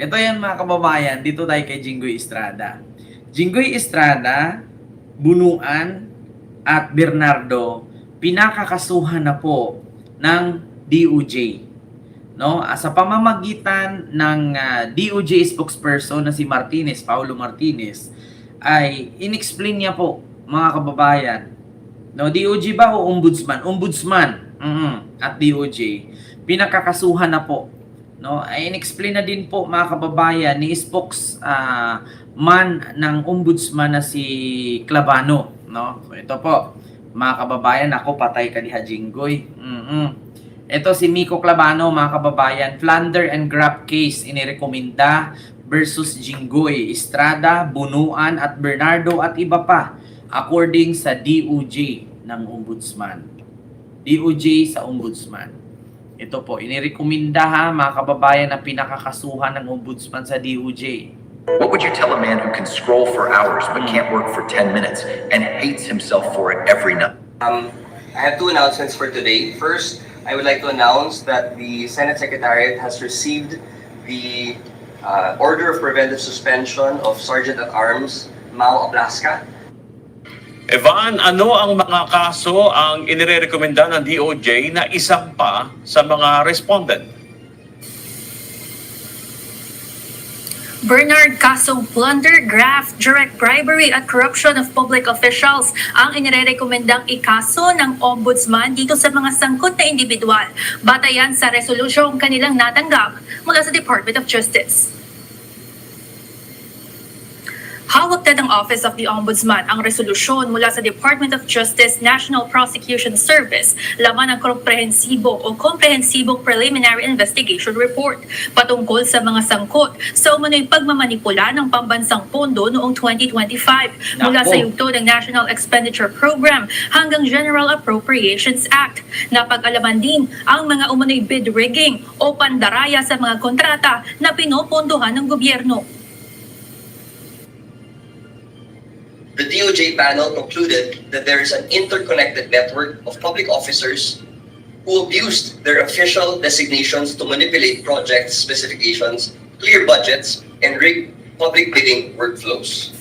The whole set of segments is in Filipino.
Ito yan mga kababayan, dito tayo kay Jinggoy Estrada. Jinggoy Estrada, Bunuan, at Bernardo, pinakakasuhan na po ng DOJ. No? Sa pamamagitan ng DOJ spokesperson na si Martinez, Paulo Martinez, ay inexplain niya po mga kababayan. No, DOJ ba o ombudsman? Ombudsman at DOJ. Pinakakasuhan na po. No, ay inexplain na din po mga kababayan ni spokesman ng ombudsman na si Clavano, no? So ito po, mga kababayan, ako patay ka diha Jinggoy. Ito si Miko Clavano, mga kababayan, plunder and grab case inirekomenda versus Jinggoy Estrada, Bunuan at Bernardo at iba pa according sa DOJ ng ombudsman. DOJ sa ombudsman. Ito po, inirekomenda ha mga kababayan na pinakakasuhan ng ombudsman sa DOJ. What would you tell a man who can scroll for hours but can't work for 10 minutes and hates himself for it every night? I have two announcements for today. First, I would like to announce that the Senate Secretariat has received the order of preventive suspension of Sergeant at Arms Mau Ablasca. Evan, ano ang mga kaso ang inirekomenda ng DOJ na isang pa sa mga respondent? Bernard, kaso plunder, graft, direct bribery at corruption of public officials ang inirekomendang ikaso ng ombudsman dito sa mga sangkot na individual. Batayan sa resolusyong kanilang natanggap mula sa Department of Justice. Hawak na ng Office of the Ombudsman ang resolusyon mula sa Department of Justice National Prosecution Service laman ng komprehensibong preliminary investigation report patungkol sa mga sangkot sa umano'y pagmamanipula ng pambansang pondo noong 2025 mula sa yugto ng National Expenditure Program hanggang General Appropriations Act. Napag-alaman din ang mga umano'y bid rigging o pandaraya sa mga kontrata na pinopondohan ng gobyerno. The DOJ panel concluded that there is an interconnected network of public officers who abused their official designations to manipulate project specifications, clear budgets, and rig public bidding workflows.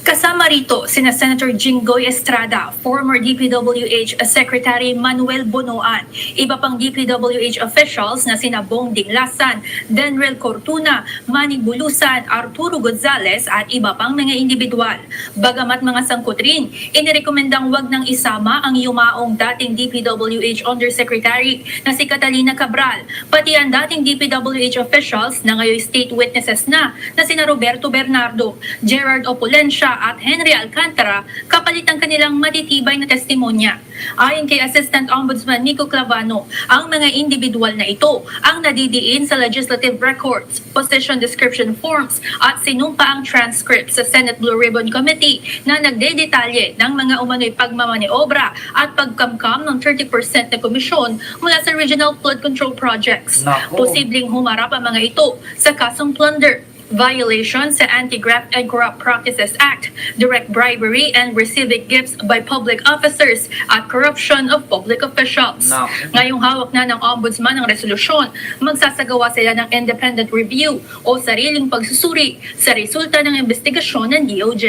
Kasama rito sina Senator Jinggoy Estrada, former DPWH Secretary Manuel Bunuan, iba pang DPWH officials na sina Bong Dinglasan, Denrel Cortuna, Manny Bulusan, Arturo Gonzales at iba pang mga individual. Bagamat mga sangkot rin, inirekomendang wag nang isama ang yumaong dating DPWH Undersecretary na si Catalina Cabral, pati ang dating DPWH officials na ngayon state witnesses na sina Roberto Bernardo, Gerard Opulencia at Henry Alcantara kapalit ang kanilang matitibay na testimonya. Ayon kay Assistant Ombudsman Miko Clavano, ang mga individual na ito ang nadidiin sa legislative records, position description forms at sinumpaang transcripts sa Senate Blue Ribbon Committee na nagdedetalye ng mga umano'y pagmamaniobra at pagkamkam ng 30% na komisyon mula sa regional flood control projects. Posibleng humarap ang mga ito sa kasong plunder, violation sa Anti-Graft and Corrupt Practices Act, direct bribery and receiving gifts by public officers at corruption of public officials. Ngayong hawak na ng Ombudsman ang resolusyon, magsasagawa sila ng independent review o sariling pagsusuri sa resulta ng investigasyon ng DOJ.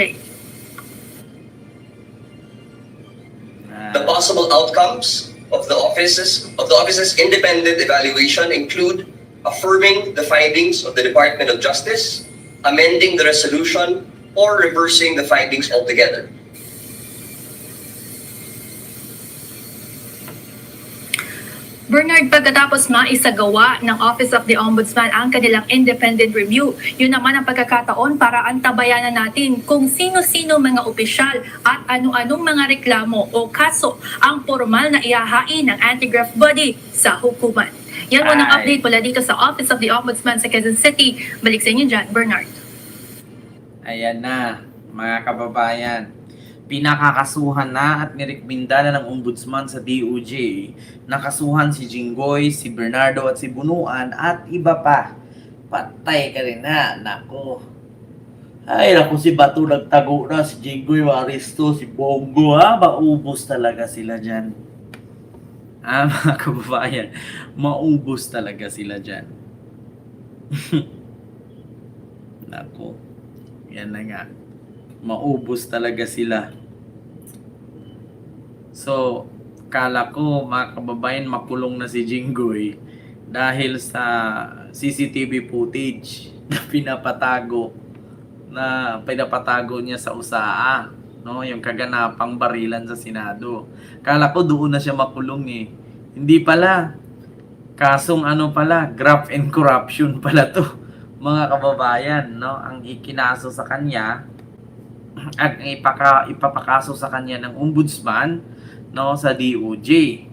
The possible outcomes of the office's independent evaluation include affirming the findings of the Department of Justice, amending the resolution, or reversing the findings altogether. Bernard, pagkatapos maisagawa ng Office of the Ombudsman ang kanilang independent review, yun naman ang pagkakataon para antabayanan natin kung sino-sino mga opisyal at ano-anong mga reklamo o kaso ang formal na ihahain ng anti-graft body sa hukuman. Yan mo ng update mula dito sa Office of the Ombudsman sa Quezon City. Balik sa inyo dyan, Bernard. Ayan na, mga kababayan. Pinakakasuhan na at nirekomenda na ng ombudsman sa DOJ. Nakasuhan si Jinggoy, si Bernardo at si Bunuan at iba pa. Patay ka rin na, nako. Ay, naku, si Bato nagtago na, si Jinggoy Maristo, si Bongo, ha? Maubos talaga sila dyan. Mga kababayan, maubos talaga sila dyan. Nako, yan na nga. Maubos talaga sila. So, kala ko mga kababayan makulong na si Jinggoy dahil sa CCTV footage na pinapatago niya sa USAA, no, yung kaganapang barilan sa Senado. Kala ko doon na siya makulong eh. Hindi pala. Kasong ano pala, graft and corruption pala to, mga kababayan, no? Ang ikinaso sa kanya at ipapakaso sa kanya ng ombudsman, no, sa DOJ.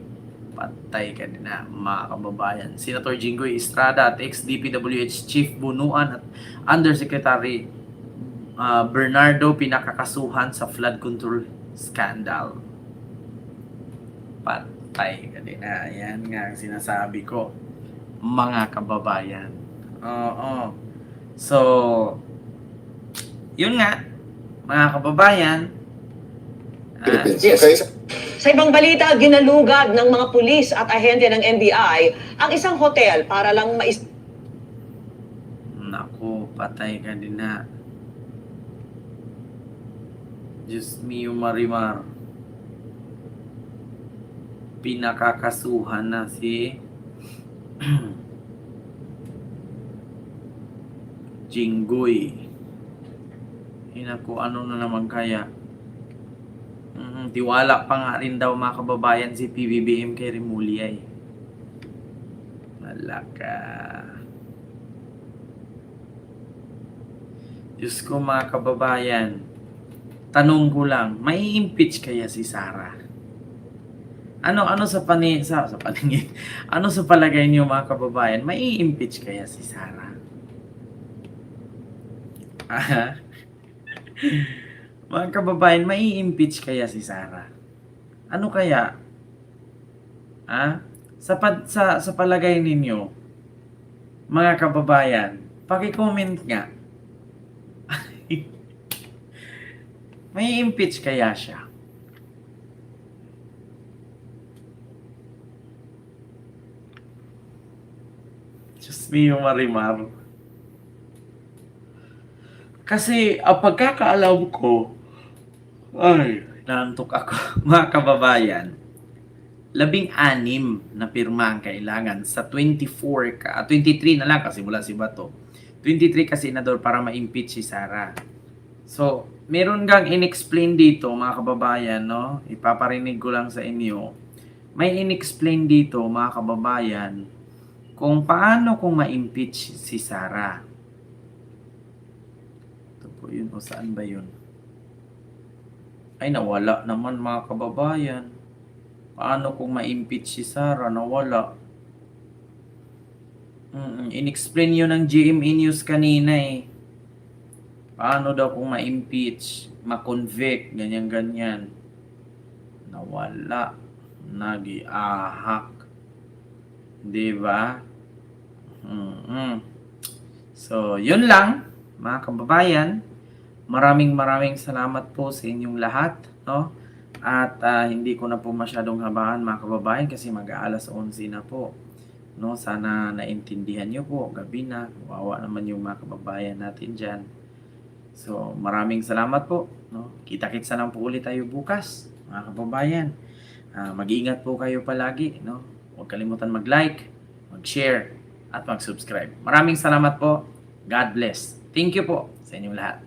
Patay ka din na, mga kababayan. Senator Jinggoy Estrada at ex-DPWH Chief Bunuan at Undersecretary Bernardo pinakakasuhan sa flood control scandal. Patay ka din na. Yan nga ang sinasabi ko, mga kababayan. Oo. So, yun nga, mga kababayan. Yes. Sa ibang balita, ginalugad ng mga pulis at ahente ng NBI ang isang hotel para lang Naku, patay ka din na. Diyos mio Marimar. Pinakakasuhan na si Jinggoy. Naku, ano na naman kaya? Tiwala pa nga rin daw mga kababayan si PBBM kay Remulla eh. Malaka. Diyos ko mga kababayan, tanong ko lang, may impeach kaya si Sara? Ano sa paningin? Ano sa palagay niyo mga kababayan, may impeach kaya si Sara? Mga kababayan, may impeach kaya si Sara? Ano kaya? Sa palagay ninyo, mga kababayan, paki-comment nga. May impeach kaya siya? Diyos mio Marimar. Kasi ang pagkakaalam ko, ay, naantok ako, mga kababayan, 16 na pirma ang kailangan sa 23 na lang kasi mula si Bato. 23 kasi senador para ma-impeach si Sara. So, meron gang inexplain dito mga kababayan, no? Ipaparinig ko lang sa inyo. May inexplain dito mga kababayan kung paano kung ma-impeach si Sara. Ito po yun, o saan ba yun? Ay, nawala naman mga kababayan. Paano kung ma-impeach si Sara? Nawala. In-explain yun ng GMA News kanina eh. Paano daw kung ma-impeach, ma-convict, ganyan-ganyan. Nawala. Nag-iahak. Diba? So, yun lang, mga kababayan. Maraming salamat po sa inyong lahat, no? At hindi ko na po masyadong habaan mga kababayan kasi mag-aalas 11 na po. No, sana naintindihan niyo po, gabi na. Wawa naman yung mga kababayan natin diyan. So, maraming salamat po, no? Kita-kits na lang po ulit tayo bukas, mga kababayan. Mag-iingat po kayo palagi, no? Huwag kalimutan mag-like, mag-share, at mag-subscribe. Maraming salamat po. God bless. Thank you po sa inyong lahat.